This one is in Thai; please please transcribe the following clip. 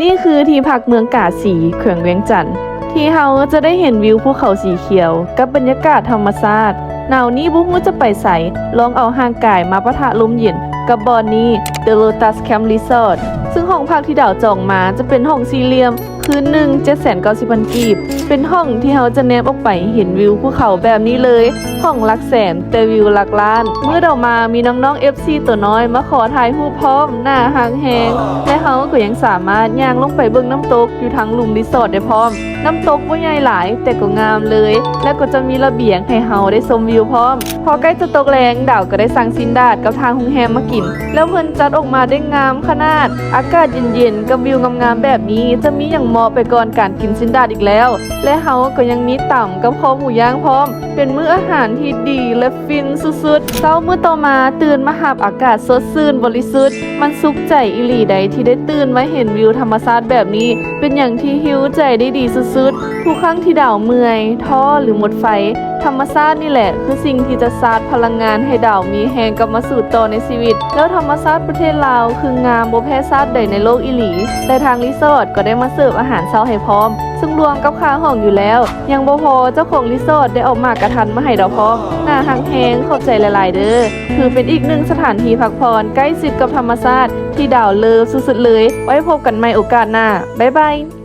นี่คือที่พักเมืองกาสีแขวงเวียงจันทน์ที่เฮาจะได้เห็นวิวภูเขาสีเขียวกับบรรยากาศธรรมชาติหนาวนี้บ่ฮู้จะไปไสลองเอาห่างกายมาปะทะลมเย็นกับบอนนี้ The Lotus Camp Resort ซึ่งห้องพักที่ดาวจองมาจะเป็นห้องสี่เหลี่ยมคืนหนึ่ง 790,000 กีบเป็นห้องที่เฮาจะแนบออกไปเห็นวิวภูเขาแบบนี้เลยห้องหลักแสนแต่วิวหลักล้านเมื่อเรามามีน้องๆ FC ตัวน้อยมาขอถ่ายรูปพร้อมหน้าหางแหงและเฮาก็ยังสามารถย่างลงไปเบิ่งน้ำตกอยู่ทางลุมรีสอร์ทได้พร้อมน้ำตกบ่ใหญ่หลายแต่ก็งามเลยและก็จะมีระเบียงให้เฮาได้ชมวิวพร้อมพอใกล้จะตกแรงดาวก็ได้สั่งซินดาดกับทางโรงแรมมากินแล้วเพิ่นจัดออกมาได้งามขนาดอากาศเย็นๆกับวิวงามๆแบบนี้จะมีอย่างเหมาะไปก่อนการกินซินดาดอีกแล้วและเฮาก็ยังมีต่ำกับคอหมูย่างพร้อมเป็นมื้ออาหารที่ดีและฟินสุดๆเช้ามื้อต่อมาตื่นมาหาบอากาศสดชื่นบริสุทธิ์มันสุขใจอีหลีใดที่ได้ตื่นมาเห็นวิวธรรมชาติแบบนี้เป็นอย่างที่หิวใจได้ดีสุดๆทุกครั้งที่ดาวเมื่อยท้อหรือหมดไฟธรรมชาตินี่แหละคือสิ่งที่จะสาดพลังงานให้ดาวมีแฮงกลับมาสู่ต่อในชีวิตแล้วธรรมชาติประเทศลาวคืองามบ่แพ้ชาติใดในโลกอีหลีและทางรีสอร์ทก็ได้มาเสิร์ฟอาหารเช้าให้พร้อมซึ่งรวมกับค่าห้องอยู่แล้วยังบ่พอเจ้าของรีสอร์ทได้เอาหมากกระทันมาให้ดาวพร้อมหน้าหังแฮงขอบใจหลายๆเด้อคือเป็นอีกหนึ่งสถานที่พักผ่อนใกล้ชิดกับธรรมชาติที่ดาวเลิฟสุดๆเลยไว้พบกันใหม่โอกาสหน้าบ๊ายบาย